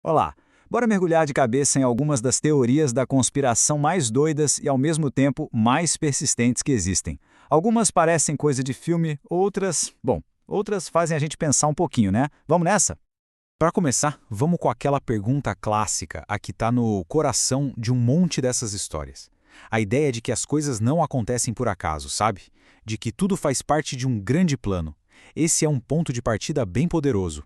Olá, bora mergulhar de cabeça em algumas das teorias da conspiração mais doidas e, ao mesmo tempo, mais persistentes que existem. Algumas parecem coisa de filme, outras fazem a gente pensar um pouquinho, né? Vamos nessa? Para começar, vamos com aquela pergunta clássica, a que está no coração de um monte dessas histórias. A ideia de que as coisas não acontecem por acaso, sabe? De que tudo faz parte de um grande plano. Esse é um ponto de partida bem poderoso.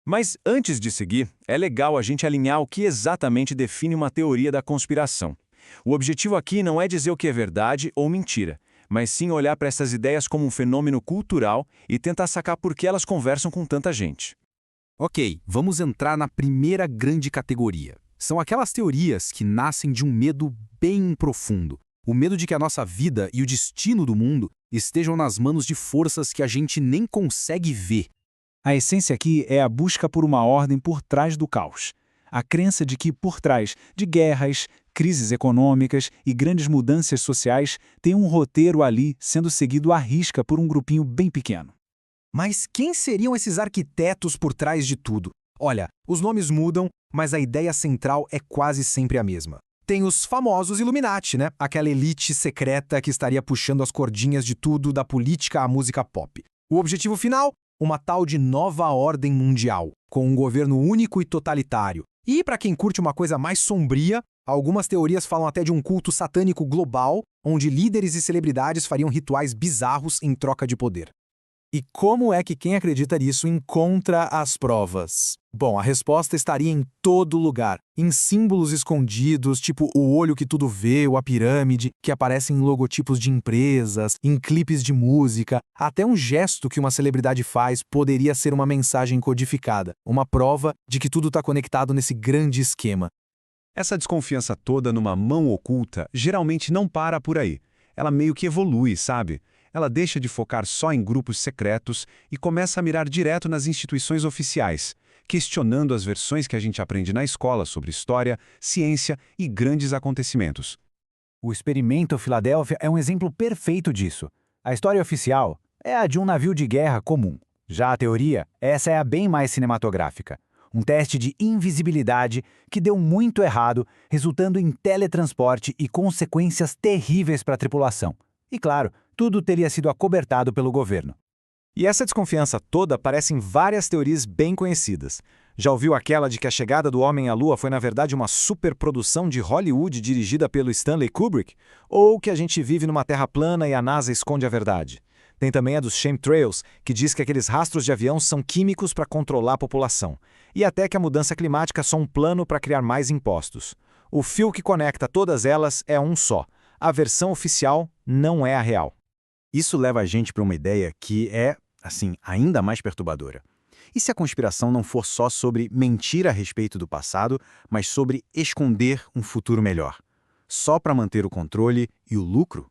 Mas antes de seguir, é legal a gente alinhar o que exatamente define uma teoria da conspiração. O objetivo aqui não é dizer o que é verdade ou mentira, mas sim olhar para essas ideias como um fenômeno cultural e tentar sacar por que elas conversam com tanta gente. Ok, vamos entrar na primeira grande categoria. São aquelas teorias que nascem de um medo bem profundo. O medo de que a nossa vida e o destino do mundo estejam nas mãos de forças que a gente nem consegue ver. A essência aqui é a busca por uma ordem por trás do caos. A crença de que, por trás de guerras, crises econômicas e grandes mudanças sociais, tem um roteiro ali sendo seguido à risca por um grupinho bem pequeno. Mas quem seriam esses arquitetos por trás de tudo? Olha, os nomes mudam, mas a ideia central é quase sempre a mesma. Tem os famosos Illuminati, né? Aquela elite secreta que estaria puxando as cordinhas de tudo, da política à música pop. O objetivo final? Uma tal de nova ordem mundial, com um governo único e totalitário. E, para quem curte uma coisa mais sombria, algumas teorias falam até de um culto satânico global, onde líderes e celebridades fariam rituais bizarros em troca de poder. E como é que quem acredita nisso encontra as provas? Bom, a resposta estaria em todo lugar, em símbolos escondidos, tipo o olho que tudo vê, ou a pirâmide, que aparecem em logotipos de empresas, em clipes de música, até um gesto que uma celebridade faz poderia ser uma mensagem codificada, uma prova de que tudo está conectado nesse grande esquema. Essa desconfiança toda numa mão oculta geralmente não para por aí. Ela meio que evolui, sabe? Ela deixa de focar só em grupos secretos e começa a mirar direto nas instituições oficiais, questionando as versões que a gente aprende na escola sobre história, ciência e grandes acontecimentos. O experimento Filadélfia é um exemplo perfeito disso. A história oficial é a de um navio de guerra comum. Já a teoria, essa é a bem mais cinematográfica. Um teste de invisibilidade que deu muito errado, resultando em teletransporte e consequências terríveis para a tripulação. E claro, tudo teria sido acobertado pelo governo. E essa desconfiança toda aparece em várias teorias bem conhecidas. Já ouviu aquela de que a chegada do homem à Lua foi na verdade uma superprodução de Hollywood dirigida pelo Stanley Kubrick? Ou que a gente vive numa terra plana e a NASA esconde a verdade? Tem também a dos chemtrails, que diz que aqueles rastros de avião são químicos para controlar a população. E até que a mudança climática é só um plano para criar mais impostos. O fio que conecta todas elas é um só. A versão oficial não é a real. Isso leva a gente para uma ideia que é, ainda mais perturbadora. E se a conspiração não for só sobre mentir a respeito do passado, mas sobre esconder um futuro melhor? Só para manter o controle e o lucro?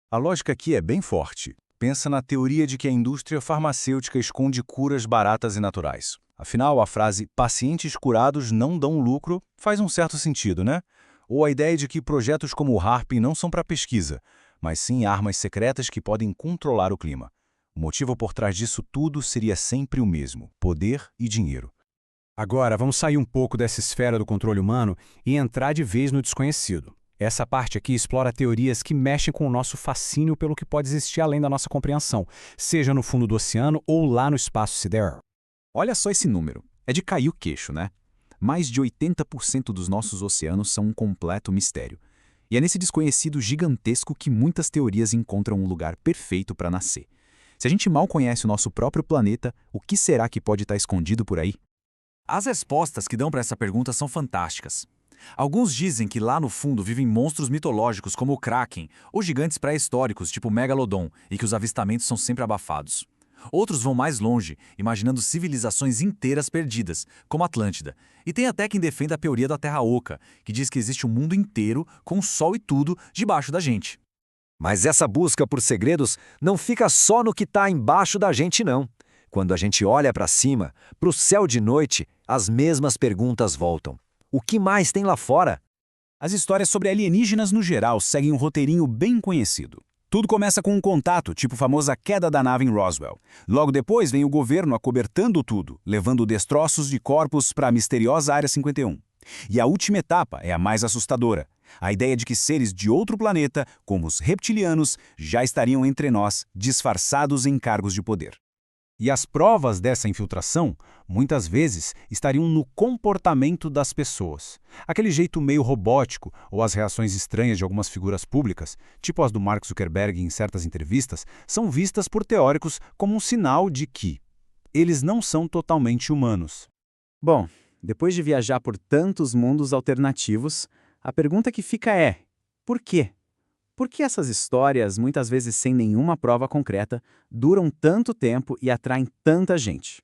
A lógica aqui é bem forte. Pensa na teoria de que a indústria farmacêutica esconde curas baratas e naturais. Afinal, a frase "pacientes curados não dão lucro" faz um certo sentido, né? Ou a ideia de que projetos como o HARP não são para pesquisa, mas sim armas secretas que podem controlar o clima. O motivo por trás disso tudo seria sempre o mesmo: poder e dinheiro. Agora, vamos sair um pouco dessa esfera do controle humano e entrar de vez no desconhecido. Essa parte aqui explora teorias que mexem com o nosso fascínio pelo que pode existir além da nossa compreensão, seja no fundo do oceano ou lá no espaço sideral. Olha só esse número. É de cair o queixo, né? Mais de 80% dos nossos oceanos são um completo mistério. E é nesse desconhecido gigantesco que muitas teorias encontram um lugar perfeito para nascer. Se a gente mal conhece o nosso próprio planeta, o que será que pode estar escondido por aí? As respostas que dão para essa pergunta são fantásticas. Alguns dizem que lá no fundo vivem monstros mitológicos como o Kraken, ou gigantes pré-históricos tipo o Megalodon, e que os avistamentos são sempre abafados. Outros vão mais longe, imaginando civilizações inteiras perdidas, como Atlântida. E tem até quem defenda a teoria da Terra Oca, que diz que existe um mundo inteiro, com o Sol e tudo, debaixo da gente. Mas essa busca por segredos não fica só no que está embaixo da gente, não. Quando a gente olha para cima, para o céu de noite, as mesmas perguntas voltam. O que mais tem lá fora? As histórias sobre alienígenas no geral seguem um roteirinho bem conhecido. Tudo começa com um contato, tipo a famosa queda da nave em Roswell. Logo depois vem o governo acobertando tudo, levando destroços de corpos para a misteriosa Área 51. E a última etapa é a mais assustadora. A ideia de que seres de outro planeta, como os reptilianos, já estariam entre nós, disfarçados em cargos de poder. E as provas dessa infiltração, muitas vezes, estariam no comportamento das pessoas. Aquele jeito meio robótico ou as reações estranhas de algumas figuras públicas, tipo as do Mark Zuckerberg em certas entrevistas, são vistas por teóricos como um sinal de que eles não são totalmente humanos. Bom, depois de viajar por tantos mundos alternativos, a pergunta que fica é: por quê? Por que essas histórias, muitas vezes sem nenhuma prova concreta, duram tanto tempo e atraem tanta gente?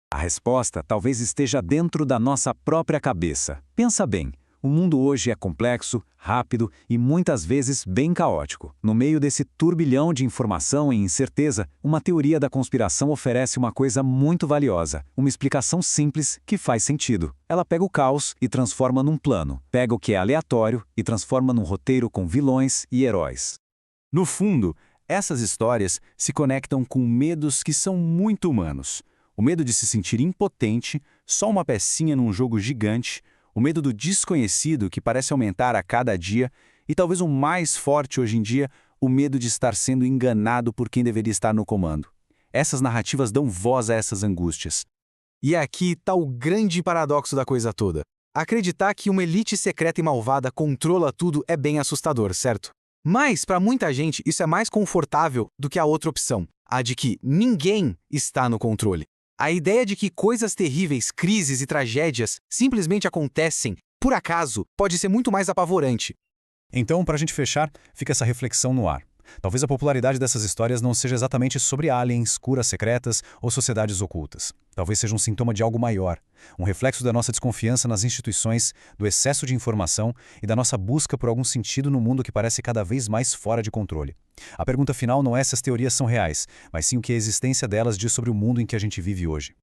A resposta talvez esteja dentro da nossa própria cabeça. Pensa bem, o mundo hoje é complexo, rápido e muitas vezes bem caótico. No meio desse turbilhão de informação e incerteza, uma teoria da conspiração oferece uma coisa muito valiosa, uma explicação simples que faz sentido. Ela pega o caos e transforma num plano, pega o que é aleatório e transforma num roteiro com vilões e heróis. No fundo, essas histórias se conectam com medos que são muito humanos. O medo de se sentir impotente, só uma pecinha num jogo gigante, o medo do desconhecido que parece aumentar a cada dia e talvez o mais forte hoje em dia, o medo de estar sendo enganado por quem deveria estar no comando. Essas narrativas dão voz a essas angústias. E aqui está o grande paradoxo da coisa toda. Acreditar que uma elite secreta e malvada controla tudo é bem assustador, certo? Mas, para muita gente, isso é mais confortável do que a outra opção, a de que ninguém está no controle. A ideia de que coisas terríveis, crises e tragédias simplesmente acontecem, por acaso, pode ser muito mais apavorante. Então, para a gente fechar, fica essa reflexão no ar. Talvez a popularidade dessas histórias não seja exatamente sobre aliens, curas secretas ou sociedades ocultas. Talvez seja um sintoma de algo maior, um reflexo da nossa desconfiança nas instituições, do excesso de informação e da nossa busca por algum sentido no mundo que parece cada vez mais fora de controle. A pergunta final não é se as teorias são reais, mas sim o que a existência delas diz sobre o mundo em que a gente vive hoje.